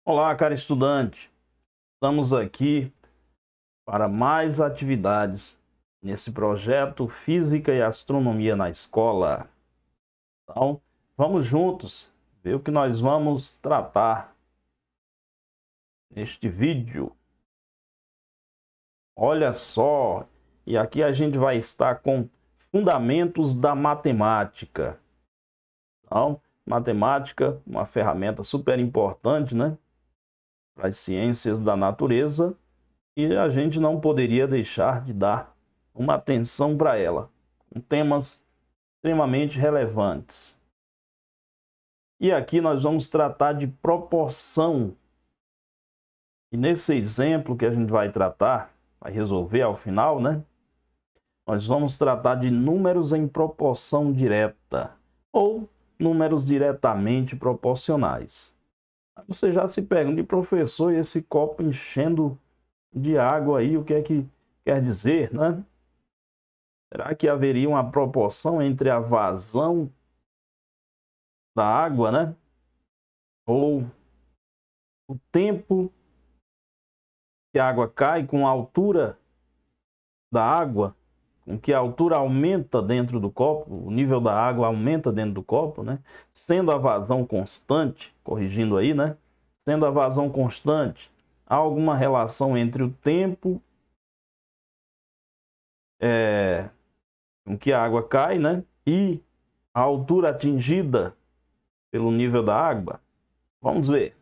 Olá, caro estudante. Estamos aqui para mais atividades nesse projeto Física e Astronomia na Escola. Então, vamos juntos ver o que nós vamos tratar neste vídeo. Olha só, e aqui a gente vai estar com fundamentos da matemática. Então, matemática, uma ferramenta super importante, né, para as ciências da natureza. E a gente não poderia deixar de dar uma atenção para ela, com temas extremamente relevantes. E aqui nós vamos tratar de proporção. E nesse exemplo que a gente vai tratar, vai resolver ao final, né? Nós vamos tratar de números em proporção direta ou números diretamente proporcionais. Aí você já se pergunta, professor, e esse copo enchendo de água aí, o que é que quer dizer, né? Será que haveria uma proporção entre a vazão da água, né? Ou o tempo que a água cai com a altura da água, com que a altura aumenta dentro do copo, o nível da água aumenta dentro do copo, né? Sendo a vazão constante, corrigindo aí, né? Sendo a vazão constante, há alguma relação entre o tempo com que a água cai, né? E a altura atingida pelo nível da água? Vamos ver.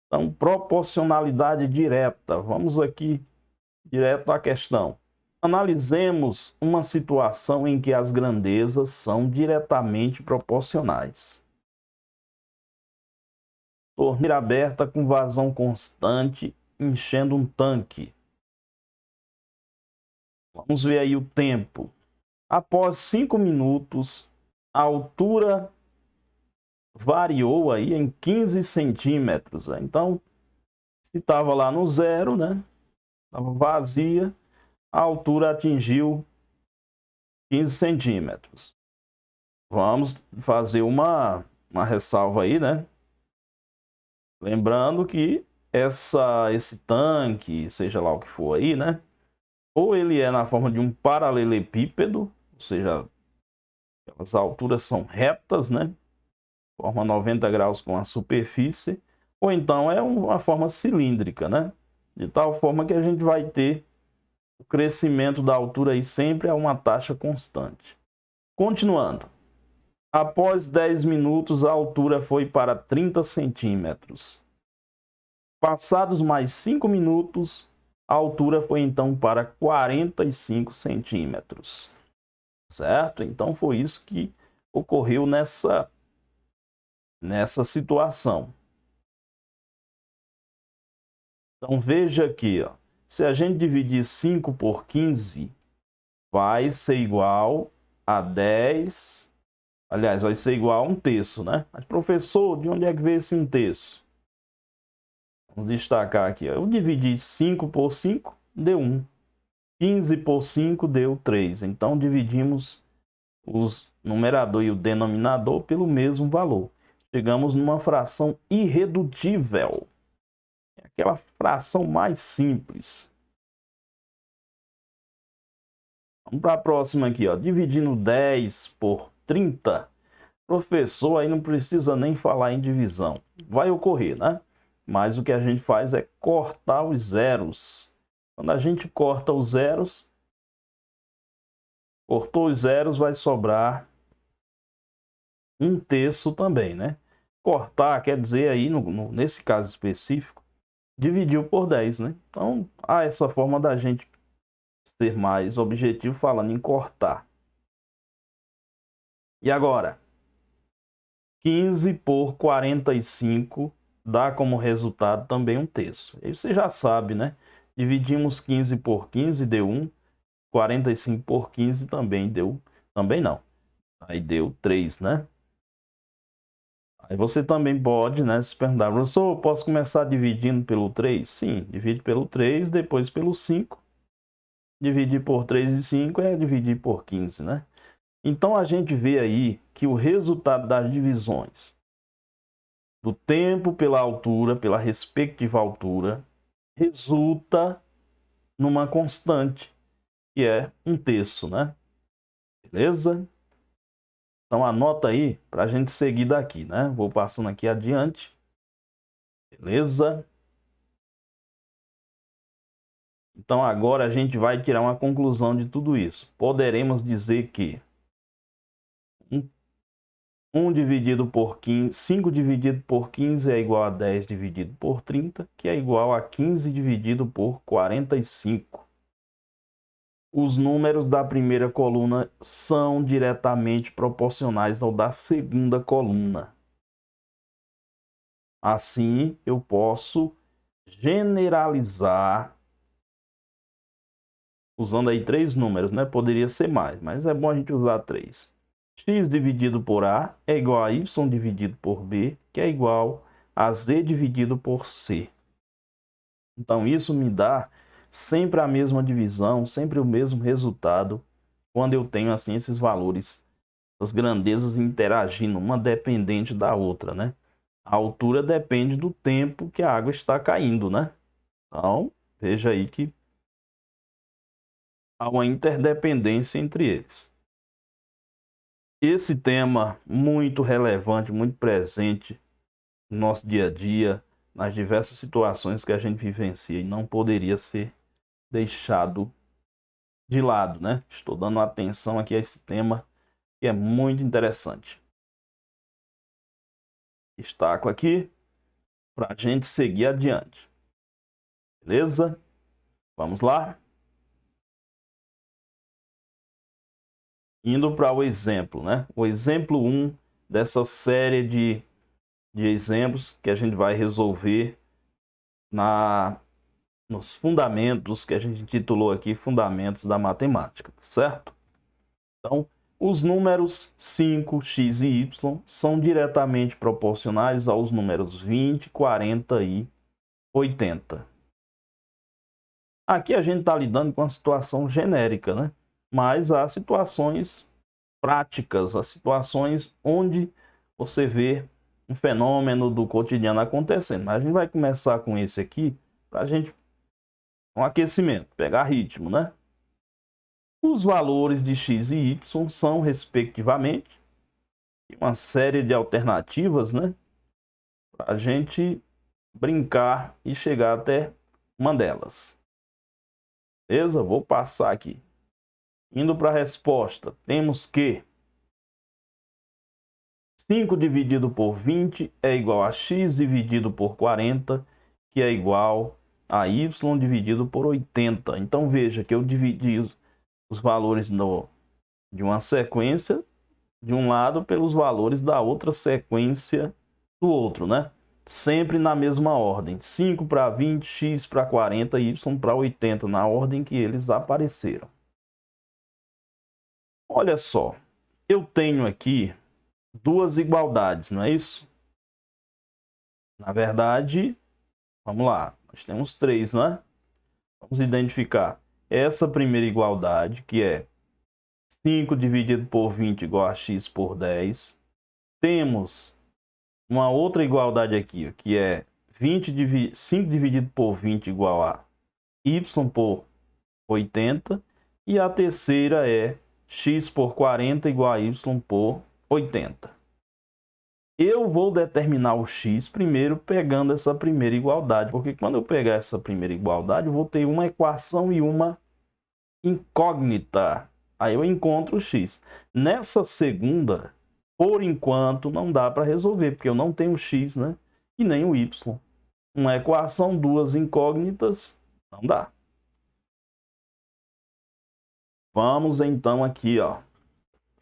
Então, proporcionalidade direta. Vamos aqui direto à questão. Analisemos uma situação em que as grandezas são diretamente proporcionais. Torneira aberta com vazão constante, enchendo um tanque. Vamos ver aí o tempo. Após 5 minutos, a altura variou aí em 15 centímetros. Então, se estava lá no zero, né? Estava vazia, a altura atingiu 15 centímetros. Vamos fazer uma ressalva aí, né? Lembrando que esse tanque, seja lá o que for aí, né? Ou ele é na forma de um paralelepípedo, ou seja, as alturas são retas, né? Forma 90 graus com a superfície, ou então é uma forma cilíndrica, né? De tal forma que a gente vai ter o crescimento da altura aí sempre a uma taxa constante. Continuando. Após 10 minutos, a altura foi para 30 centímetros. Passados mais 5 minutos, a altura foi então para 45 centímetros. Certo? Então foi isso que ocorreu nessa situação. Então veja aqui, ó. Se a gente dividir 5 por 15, vai ser igual a 10. Aliás, vai ser igual a 1/3, né? Mas, professor, de onde é que veio esse 1/3? Vamos destacar aqui. Ó. Eu dividi 5 por 5, deu 1. 15 por 5 deu 3. Então, dividimos os numerador e o denominador pelo mesmo valor. Chegamos numa fração irredutível. É aquela fração mais simples. Vamos para a próxima aqui, ó. Dividindo 10 por 30. Professor, aí não precisa nem falar em divisão. Vai ocorrer, né? Mas o que a gente faz é cortar os zeros. Quando a gente corta os zeros, cortou os zeros, vai sobrar 1/3 também, né? Cortar quer dizer aí, nesse caso específico, dividiu por 10, né? Então, há essa forma da gente ser mais objetivo falando em cortar. E agora? 15 por 45 dá como resultado também 1/3. Aí você já sabe, né? Dividimos 15 por 15, deu 1. 45 por 15 também deu... Também não. Aí deu 3, né? Aí você também pode, né, se perguntar, professor, posso começar dividindo pelo 3? Sim, divide pelo 3, depois pelo 5. Dividir por 3 e 5 é dividir por 15, né? Então a gente vê aí que o resultado das divisões do tempo pela altura, pela respectiva altura, resulta numa constante, que é 1/3, né? Beleza? Então anota aí para a gente seguir daqui, né? Vou passando aqui adiante. Beleza? Então agora a gente vai tirar uma conclusão de tudo isso. Poderemos dizer que 1 dividido por 15, 5 dividido por 15 é igual a 10 dividido por 30, que é igual a 15 dividido por 45. Os números da primeira coluna são diretamente proporcionais ao da segunda coluna. Assim, eu posso generalizar usando aí 3 números, né? Poderia ser mais, mas é bom a gente usar 3. X dividido por A é igual a Y dividido por B, que é igual a Z dividido por C. Então, isso me dá sempre a mesma divisão, sempre o mesmo resultado, quando eu tenho assim esses valores, as grandezas interagindo, uma dependente da outra, né? A altura depende do tempo que a água está caindo, né? Então, veja aí que há uma interdependência entre eles. Esse tema muito relevante, muito presente no nosso dia a dia, nas diversas situações que a gente vivencia, e não poderia ser deixado de lado, né? Estou dando atenção aqui a esse tema que é muito interessante. Destaco aqui para a gente seguir adiante. Beleza? Vamos lá? Indo para o exemplo, né? O exemplo 1 dessa série de exemplos que a gente vai resolver nos fundamentos que a gente titulou aqui, Fundamentos da Matemática, certo? Então, os números 5, x e y são diretamente proporcionais aos números 20, 40 e 80. Aqui a gente está lidando com uma situação genérica, né? Mas há situações práticas, há situações onde você vê um fenômeno do cotidiano acontecendo. Mas a gente vai começar com esse aqui para a gente um aquecimento, pegar ritmo, né? Os valores de x e y são, respectivamente, uma série de alternativas, né? Para a gente brincar e chegar até uma delas. Beleza? Vou passar aqui. Indo para a resposta, temos que 5 dividido por 20 é igual a x dividido por 40, que é igual a y dividido por 80. Então veja que eu dividi os valores de uma sequência de um lado pelos valores da outra sequência do outro, né? Sempre na mesma ordem. 5 para 20, x para 40, y para 80, na ordem que eles apareceram. Olha só, eu tenho aqui duas igualdades, não é isso? Na verdade, vamos lá, nós temos 3, não é? Vamos identificar essa primeira igualdade, que é 5 dividido por 20 igual a x por 10. Temos uma outra igualdade aqui, que é 5 dividido por 20 igual a y por 80. E a terceira é x por 40 igual a y por 80. Eu vou determinar o x primeiro pegando essa primeira igualdade, porque quando eu pegar essa primeira igualdade, eu vou ter uma equação e uma incógnita. Aí eu encontro o x. Nessa segunda, por enquanto, não dá para resolver, porque eu não tenho o x, né? E nem o y. Uma equação, duas incógnitas, não dá. Vamos então aqui, ó,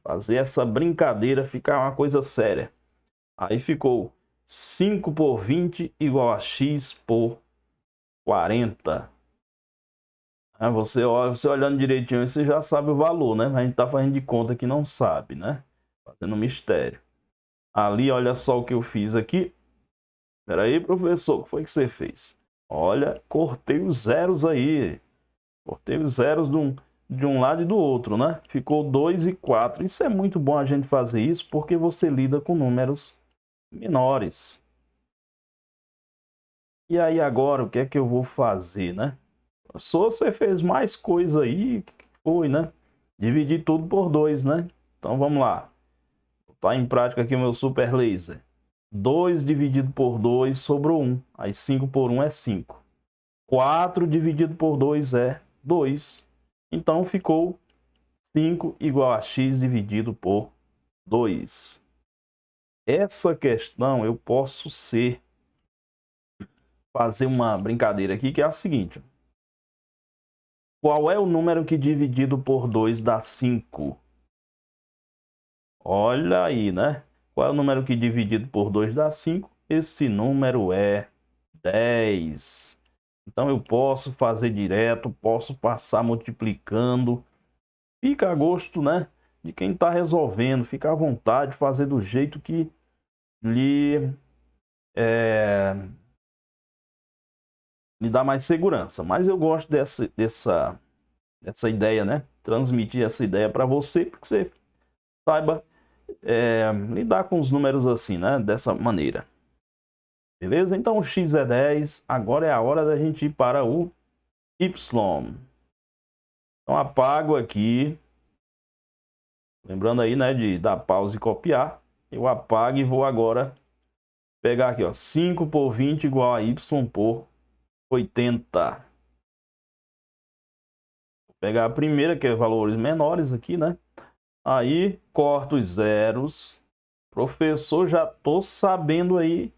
fazer essa brincadeira ficar uma coisa séria. Aí ficou 5 por 20 igual a x por 40. Você olhando direitinho, você já sabe o valor, né? A gente está fazendo de conta que não sabe, né? Fazendo mistério. Ali, olha só o que eu fiz aqui. Espera aí, professor, o que foi que você fez? Olha, cortei os zeros aí. Cortei os zeros de um lado e do outro, né? Ficou 2 e 4. Isso é muito bom a gente fazer isso, porque você lida com números menores. E aí agora o que é que eu vou fazer, né? Só você fez mais coisa aí, que foi, né? Dividir tudo por 2, né? Então vamos lá. Tá em prática aqui o meu super laser. 2 dividido por 2 sobrou 1. Aí 5 por 1 é 5. 4 dividido por 2 é 2. Então ficou 5 igual a x dividido por 2. Essa questão eu posso fazer uma brincadeira aqui, que é a seguinte. Qual é o número que dividido por 2 dá 5? Olha aí, né? Qual é o número que dividido por 2 dá 5? Esse número é 10. Então eu posso fazer direto, posso passar multiplicando. Fica a gosto, né, de quem está resolvendo. Fica à vontade de fazer do jeito que lhe dá mais segurança. Mas eu gosto dessa ideia, né? Transmitir essa ideia para você, porque você saiba lidar com os números assim, né? Dessa maneira. Beleza? Então o x é 10. Agora é a hora da gente ir para o y. Então apago aqui. Lembrando aí, né, de dar pausa e copiar. Eu apago e vou agora pegar aqui, ó. 5 por 20 igual a y por 80. Vou pegar a primeira, que é valores menores aqui, né? Aí corto os zeros. Professor, já tô sabendo aí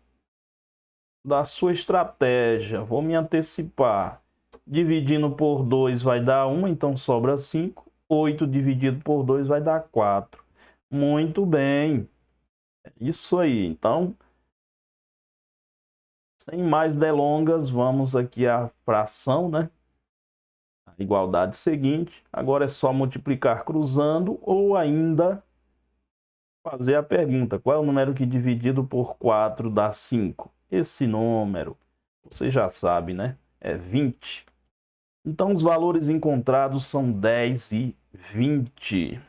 da sua estratégia. Vou me antecipar. Dividindo por 2 vai dar 1, então sobra 5. 8 dividido por 2 vai dar 4. Muito bem. É isso aí. Então, sem mais delongas, vamos aqui à fração, né? A igualdade seguinte. Agora é só multiplicar cruzando ou ainda fazer a pergunta. Qual é o número que dividido por 4 dá 5? Esse número, você já sabe, né? É 20. Então, os valores encontrados são 10 e 20.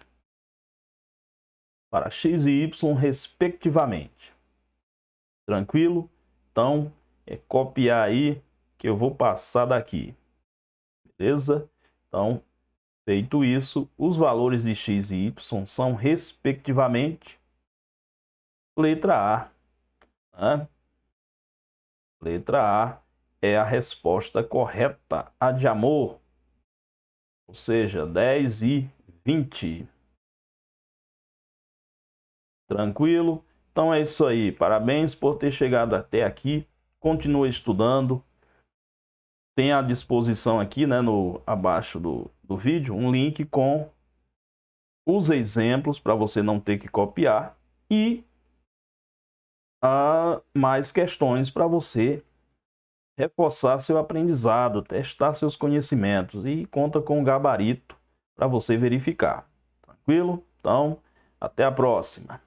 Para x e y, respectivamente. Tranquilo? Então, é copiar aí que eu vou passar daqui. Beleza? Então, feito isso, os valores de x e y são, respectivamente, letra A. Né? Letra A é a resposta correta. A de amor, ou seja, 10 e 20. Tranquilo? Então é isso aí. Parabéns por ter chegado até aqui. Continue estudando. Tem à disposição aqui, né, abaixo do vídeo, um link com os exemplos para você não ter que copiar e mais questões para você reforçar seu aprendizado, testar seus conhecimentos e conta com o gabarito para você verificar. Tranquilo? Então, até a próxima.